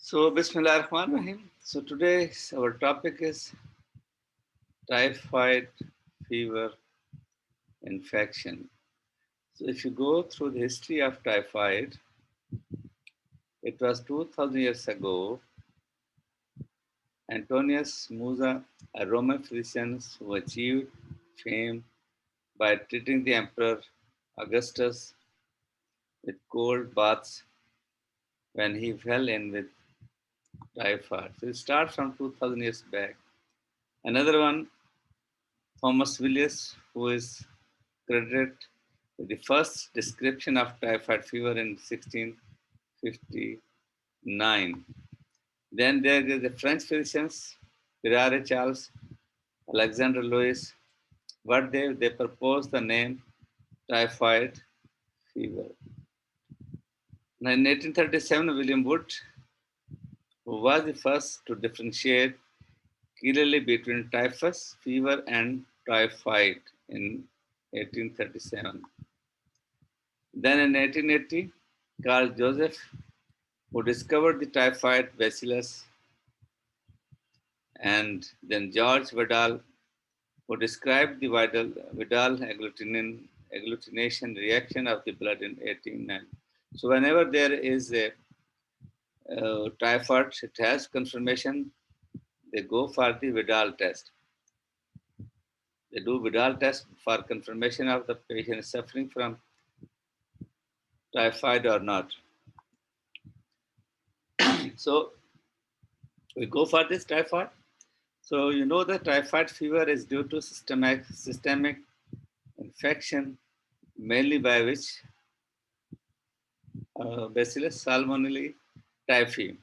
So, Bismillah ar-Rahman Rahim. So, today our topic is typhoid fever infection. So, if you go through the history of typhoid, it was 2000 years ago. Antonius Musa, a Roman physician who achieved fame by treating the Emperor Augustus with cold baths when he fell in with typhoid. So, it starts from 2000 years back. Another one, Thomas Willis, who is credited with the first description of typhoid fever in 1659. Then there is the French physicians, Pierre Charles, Alexander Louis. What they proposed the name typhoid fever. Now in 1837, William Wood, who was the first to differentiate clearly between typhus fever and typhoid in 1837. Then in 1880, Carl Joseph, who discovered the typhoid bacillus, and then George Vidal, who described the Vidal agglutination reaction of the blood in 1890. So whenever there is a typhoid, it has confirmation, they go for the Vidal test. They do Vidal test for confirmation of the patient suffering from typhoid or not. So we go for this typhoid. So you know that typhoid fever is due to systemic infection, mainly by which Bacillus salmonella typhi.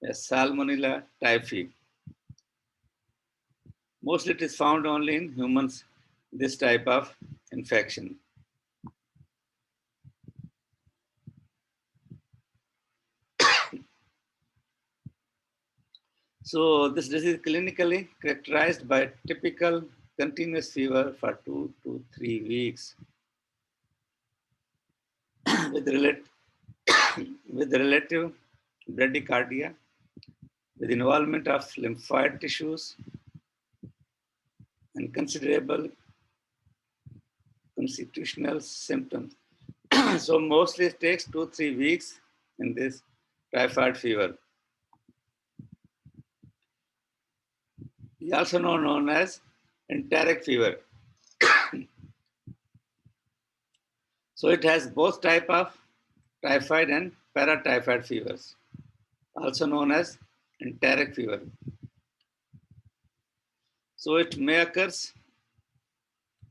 Yes, Salmonella typhi. Mostly it is found only in humans, this type of infection. So this disease is clinically characterized by typical continuous fever for 2 to 3 weeks with, with relative bradycardia, with involvement of lymphoid tissues and considerable constitutional symptoms. So mostly it takes 2 3 weeks in this typhoid fever. It's also known as enteric fever. So it has both type of typhoid and paratyphoid fevers, also known as enteric fever. So it may occur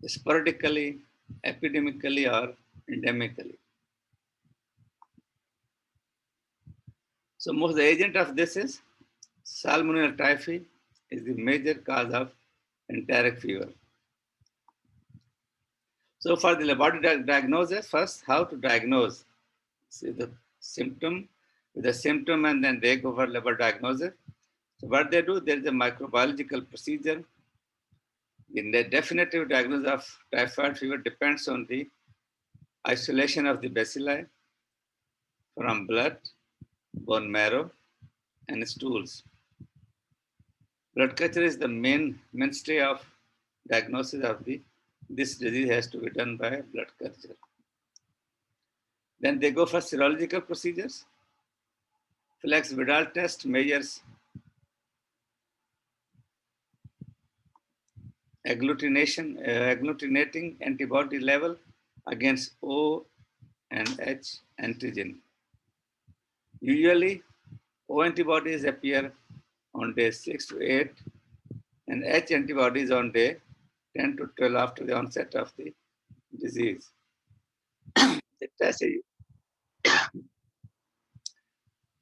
sporadically, epidemically, or endemically. So most the agent of this is Salmonella typhi is the major cause of enteric fever. So for the laboratory diagnosis, first how to diagnose. See the symptom with the symptom and then they go for laboratory diagnosis. So what they do, there is a microbiological procedure. In the definitive diagnosis of typhoid fever depends on the isolation of the bacilli from blood, bone marrow, and stools. Blood culture is the mainstay of diagnosis of this disease has to be done by blood culture. Then they go for serological procedures. Flex Vidal test measures agglutinating antibody level against O and H antigen. Usually, O antibodies appear on day 6 to 8 and H antibodies on day 10 to 12 after the onset of the disease. The test is,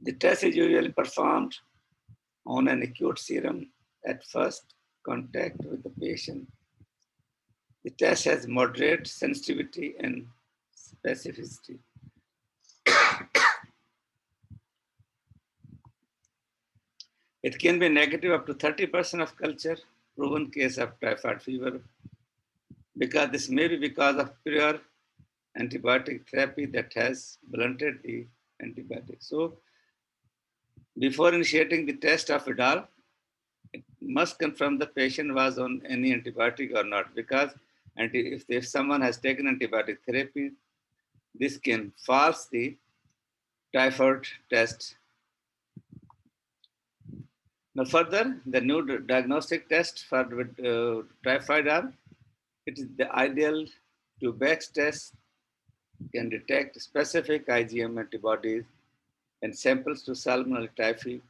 the test is usually performed on an acute serum at first contact with the patient. The test has moderate sensitivity and specificity. It can be negative up to 30% of culture, proven case of typhoid fever, because this may be because of prior antibiotic therapy that has blunted the antibiotic. So Before initiating the test of Vidal, it must confirm the patient was on any antibiotic or not, because if someone has taken antibiotic therapy, this can false the typhoid test. Now further, the new diagnostic test for typhoid are, it is the ideal to Beck's test can detect specific IgM antibodies and samples to Salmonella typhi.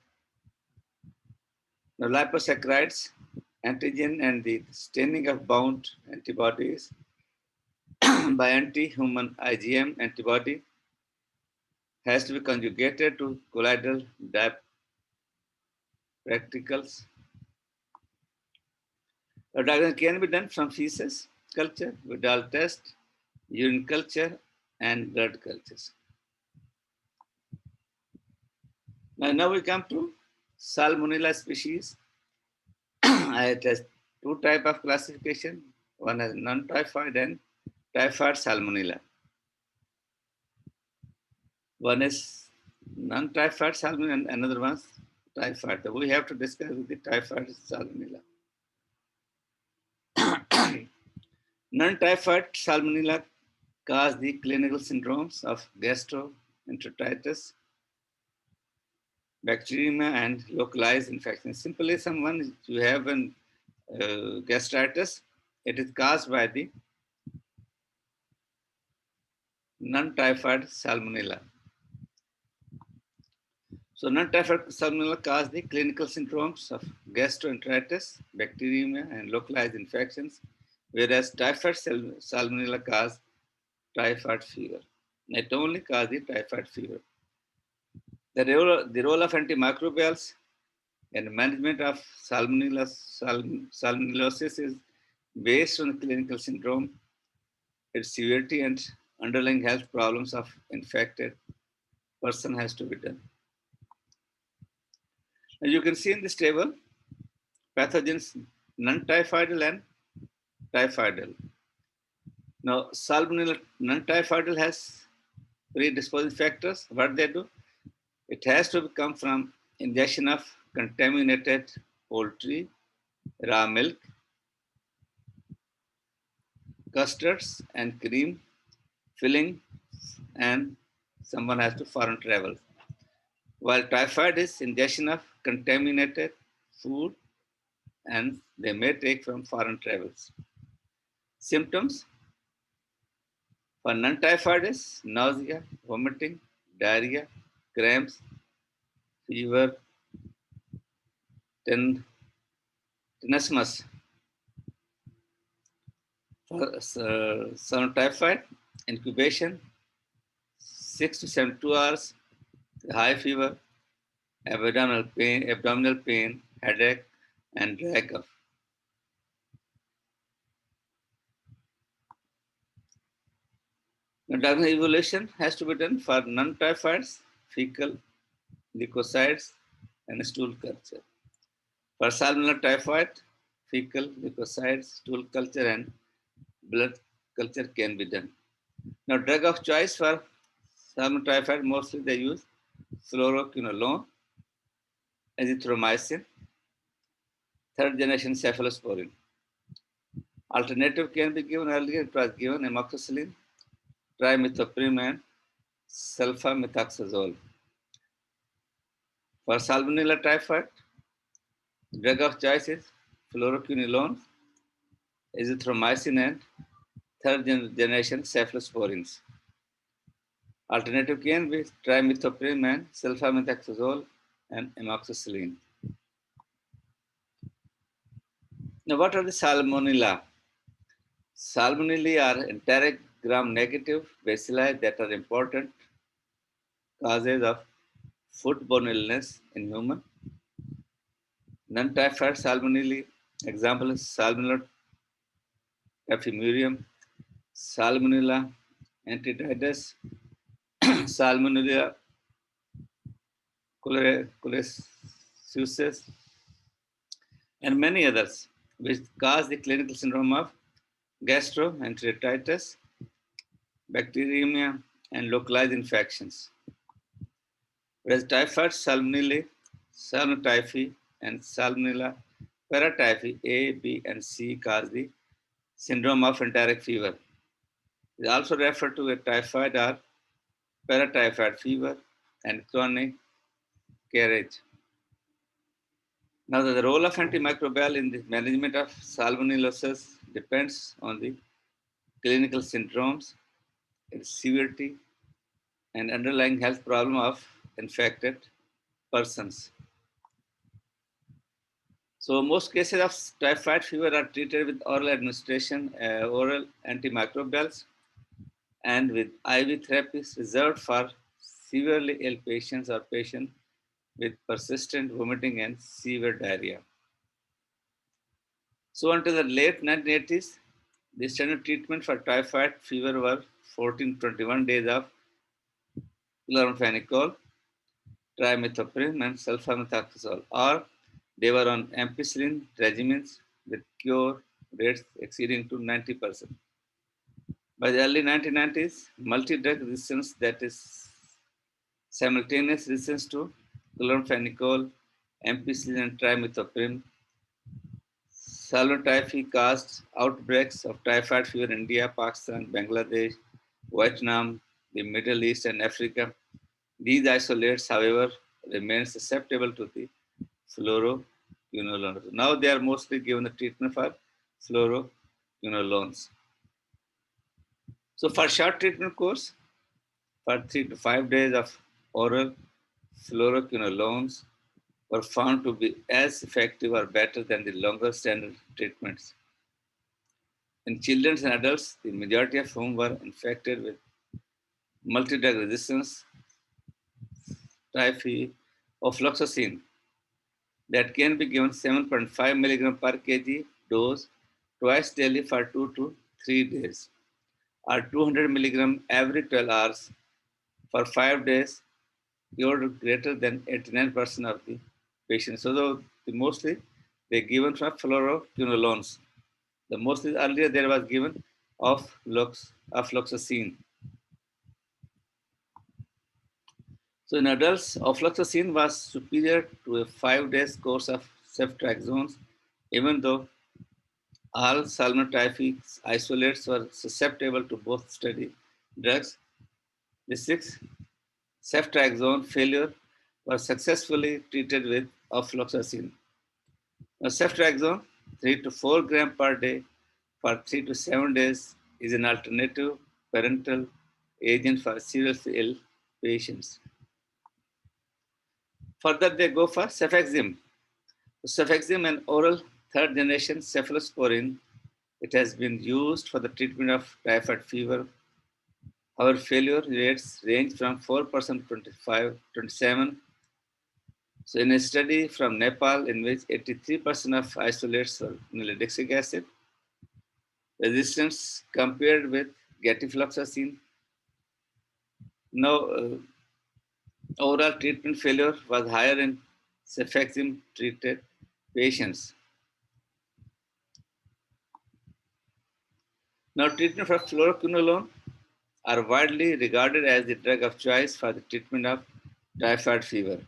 Now liposaccharides, antigen and the staining of bound antibodies by anti-human IgM antibody has to be conjugated to colloidal dipracticals. A diagnosis can be done from feces culture, Vidal test, urine culture, and blood cultures. Now we come to Salmonella species. It has two types of classification. One is non-typhoid and typhoid Salmonella. One is non-typhoid Salmonella and another one is typhoid. So we have to discuss the typhoid Salmonella. Non-typhoid Salmonella cause the clinical syndromes of gastroenteritis, bacteremia, and localized infection. Simply, someone you have an gastritis, it is caused by the non-typhoid Salmonella. So non-typhoid Salmonella cause the clinical syndromes of gastroenteritis, bacteremia, and localized infections, whereas typhoid Salmonella cause typhoid fever. Not only cause the typhoid fever. The role of antimicrobials in management of salmonellosis is based on clinical syndrome, its severity, and underlying health problems of infected person has to be done. As you can see in this table, pathogens non-typhoidal and typhoidal. Now, Salmonella non-typhoidal has predisposing factors. What they do? It has to come from ingestion of contaminated poultry, raw milk, custards and cream, filling, and someone has to foreign travel. While typhoid is ingestion of contaminated food and they may take from foreign travels. Symptoms for non-typhoid is nausea, vomiting, diarrhea, cramps, fever, tenesmus. For some typhoid, incubation, 6 to 72 hours, high fever, abdominal pain, headache, and dry cough. The diagnostic evaluation has to be done for non-typhoids, fecal, leukocytes, and stool culture. For Salmonella typhoid, fecal, leukocytes, stool culture, and blood culture can be done. Now, drug of choice for Salmonella typhoid, mostly they use fluoroquinolone, azithromycin, third generation cephalosporin. Alternative can be given earlier, it was given amoxicillin, trimethoprim, and sulfamethoxazole. For Salmonella typhoid, drug of choice is fluoroquinolone, azithromycin, and third generation cephalosporins. Alternative can be trimethoprim and sulfamethoxazole and amoxicillin. Now, what are the Salmonella? Salmonella are enteric gram-negative bacilli that are important causes of foodborne illness in human. Non-typhoid Salmonella, example is Salmonella typhimurium, Salmonella enteritidis, Salmonella cholerae, and many others, which cause the clinical syndrome of gastroenteritis, bacteremia, and localized infections. Whereas typhoid Salmonella Salmonella typhi and Salmonella paratyphi A, B, and C cause the syndrome of enteric fever. It is also referred to as typhoid or paratyphoid fever and chronic carriage. Now, the role of antimicrobial in the management of salmonellosis depends on the clinical syndromes, its severity, and underlying health problem of infected persons. So most cases of typhoid fever are treated with oral administration, oral antimicrobials, and with IV therapies reserved for severely ill patients or patients with persistent vomiting and severe diarrhea. So until the late 1980s, the standard treatment for typhoid fever were 14 to 21 days of chloramphenicol, trimethoprim, and sulfamethoxazole, or they were on ampicillin regimens with cure rates exceeding to 90%. By the early 1990s, multi-drug resistance, that is simultaneous resistance to chloramphenicol, ampicillin, and trimethoprim, Salmonella caused outbreaks of typhoid fever in India, Pakistan, Bangladesh, Vietnam, the Middle East, and Africa. These isolates, however, remain susceptible to the fluoroquinolones. Now they are mostly given the treatment for fluoroquinolones. So for short treatment course, for 3 to 5 days of oral fluoroquinolones were found to be as effective or better than the longer standard treatments. In children and adults, the majority of whom were infected with multi-drug resistance typhi ofloxacin that can be given 7.5 milligram per kg dose twice daily for 2 to 3 days or 200 milligram every 12 hours for 5 days cured greater than 89% of the patients. So mostly they given from fluoroquinolones. The mostly earlier there was given of ofloxacin. So in adults, ofloxacin was superior to a 5 days course of ceftriaxone, even though all salmotyphic isolates were susceptible to both study drugs. The 6 ceftriaxone failure was successfully treated with ofloxacin. Now, ceftriaxone, 3 to 4 gram per day for 3 to 7 days, is an alternative parenteral agent for seriously ill patients. Further, they go for cefixime. Cefixime, an oral third generation cephalosporin, it has been used for the treatment of typhoid fever. Our failure rates range from 4% to 27. So in a study from Nepal in which 83% of isolates were nalidixic acid, resistance compared with gefloxacin. Now, overall treatment failure was higher in cefixime treated patients. Now, treatment for fluoroquinolone are widely regarded as the drug of choice for the treatment of typhoid fever.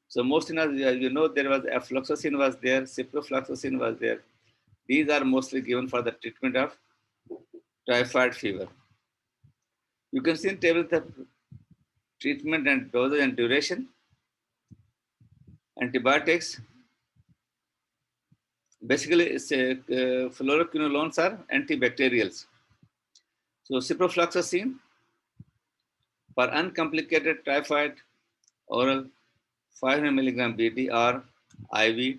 So most in there was afloxacin was there, ciprofloxacin was there. These are mostly given for the treatment of typhoid fever. You can see in table the treatment and dosage and duration. Antibiotics, basically, fluoroquinolones are antibacterials. So ciprofloxacin for uncomplicated typhoid, oral 500 milligram BD or IV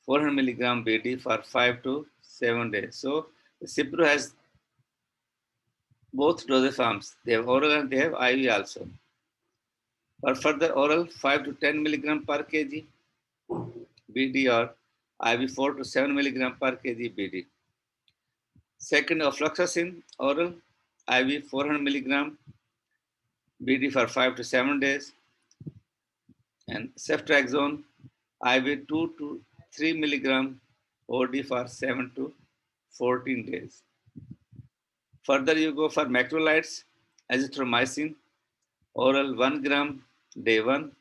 400 milligram BD for 5 to 7 days. So the Cipro has both dosage forms. They have oral and they have IV also. For further oral 5 to 10 milligram per kg BD or IV 4 to 7 milligram per kg BD. Second, ofloxacin oral IV 400 milligram BD for 5 to 7 days. And ceftriaxone IV 2 to 3 milligram OD for 7 to 14 days. Further, you go for macrolides, azithromycin, oral 1 gram day 1,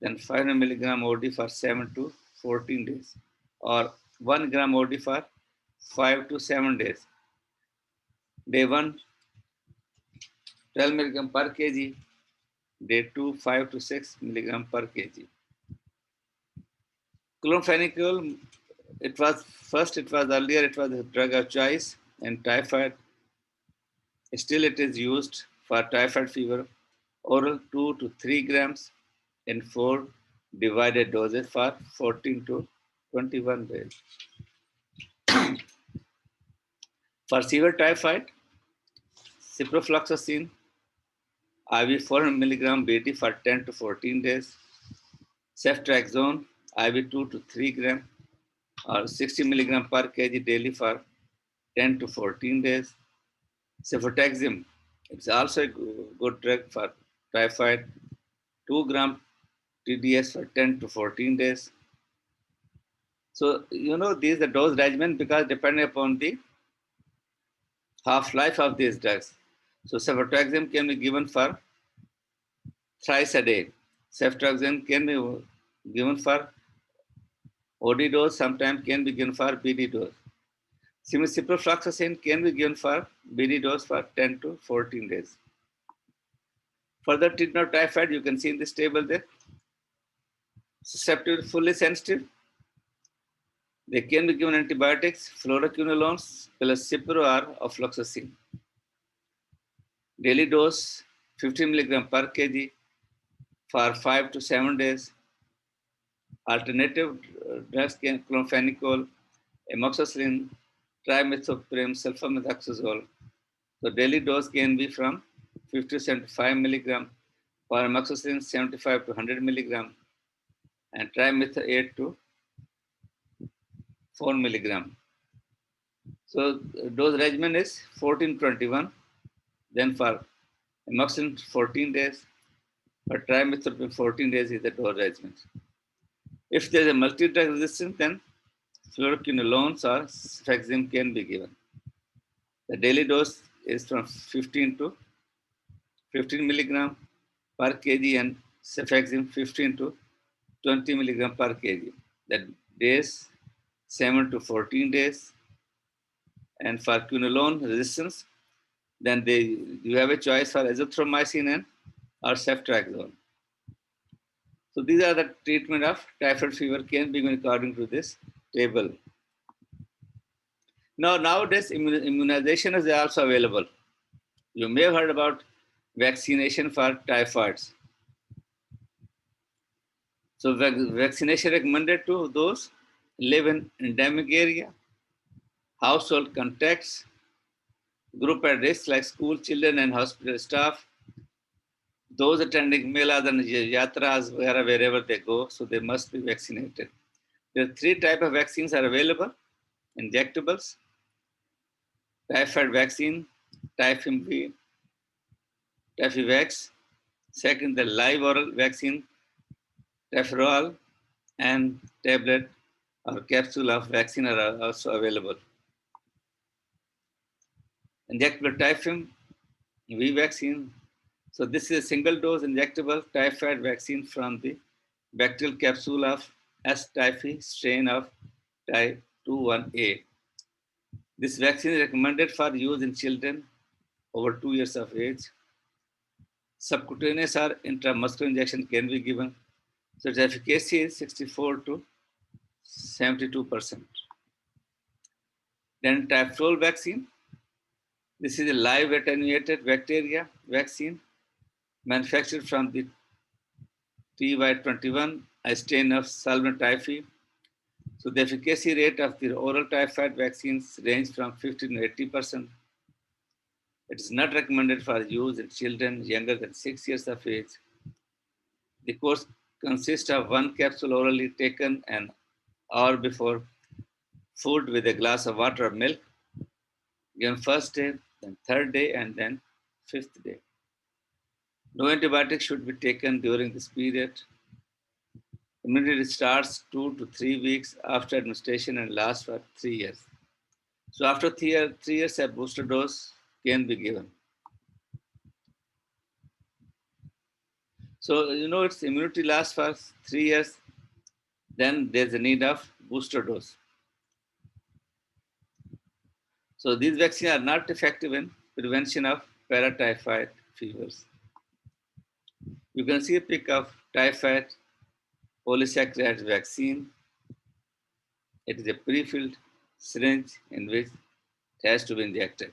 then 500 milligram OD for 7 to 14 days, or 1 gram OD for 5 to 7 days. Day 1, 12 milligram per kg. Day 2, 5 to 6 milligram per kg. Clonfenicol, it was earlier a drug of choice in typhoid. Still it is used for typhoid fever, oral 2 to 3 grams in 4 divided doses for 14 to 21 days. For severe typhoid, ciprofloxacin, IV 400 milligram BD for 10 to 14 days, ceftriaxone, IV 2 to 3 gram or 60 milligram per kg daily for 10 to 14 days. Cefotaxime, it's also a good drug for typhoid, 2 gram TDS for 10 to 14 days. So, these are dose regimen because depending upon the half-life of these drugs. So, cefotaxime can be given for thrice a day. Ceftriaxone can be given for OD dose, sometimes can be given for BD dose. Ciprofloxacin can be given for BD dose for 10 to 14 days. Further treatment of typhoid, you can see in this table there. Susceptible, fully sensitive. They can be given antibiotics, fluoroquinolones plus cipro or ofloxacin. Daily dose 50 milligram per kg for 5 to 7 days. Alternative drugs can clonfenicol, amoxicillin, trimethoprim, sulfamethoxazole. So daily dose can be from 50 to 75 milligram, for amoxicillin 75 to 100 milligram, and trimeth 8 to 4 milligram. So dose regimen is 14-21. Then for amoxicillin 14 days, for trimethoprim 14 days is the dose regimen. If there is a multi-drug resistance, then fluoroquinolones or ceftriaxone can be given. The daily dose is from 15 to 15 milligram per kg and ceftriaxone 15 to 20 milligram per kg. That days 7 to 14 days. And for quinolone resistance, then you have a choice for azithromycin and or ceftriaxone. So these are the treatment of typhoid fever can be given according to this table. Now nowadays immunization is also available. You may have heard about vaccination for typhoids. So vaccination recommended to those live in endemic area, household contacts, group at risk like school children and hospital staff, those attending melas and yatras wherever they go, so they must be vaccinated. There are 3 types of vaccines are available: injectables, typhoid vaccine, Typhimv, Typhivax. Second, the live oral vaccine, Tafirol, and tablet or capsule of vaccine are also available. Injectable Typhimv vaccine. So this is a single dose injectable typhoid vaccine from the bacterial capsule of S. typhi strain of type 21A. This vaccine is recommended for use in children over 2 years of age. Subcutaneous or intramuscular injection can be given. So its efficacy is 64 to 72%. Then Typhrol vaccine. This is a live attenuated bacteria vaccine manufactured from the TY21, a strain of Salmonella typhi. So the efficacy rate of the oral typhoid vaccines range from 50 to 80%. It is not recommended for use in children younger than 6 years of age. The course consists of 1 capsule orally taken an hour before food with a glass of water or milk, given first day, then third day, and then fifth day. No antibiotics should be taken during this period. Immunity starts 2 to 3 weeks after administration and lasts for 3 years. So after 3 years, a booster dose can be given. So, its immunity lasts for 3 years. Then there's a need of booster dose. So these vaccines are not effective in prevention of paratyphoid fevers. You can see a pic of typhoid polysaccharides vaccine. It is a pre-filled syringe in which it has to be injected.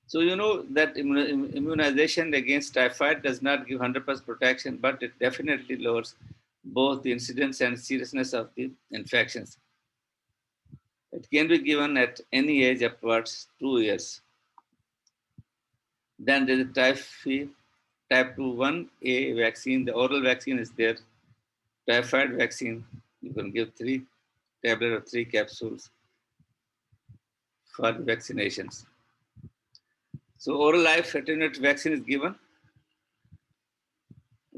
So you know that immunization against typhoid does not give 100% protection, but it definitely lowers both the incidence and seriousness of the infections. It can be given at any age upwards 2 years. Then there is type 2 1A vaccine. The oral vaccine is there. Typhoid vaccine, you can give 3 tablets or 3 capsules for the vaccinations. So oral life attenuated vaccine is given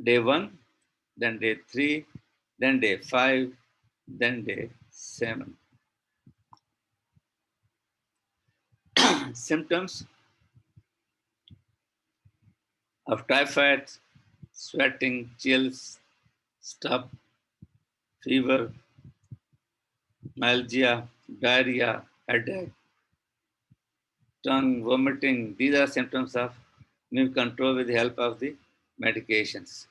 day 1, then day 3, then day 5, then day 7. Symptoms of typhoid: sweating, chills, stuff, fever, myalgia, diarrhea, headache, tongue, vomiting. These are symptoms of immune control with the help of the medications.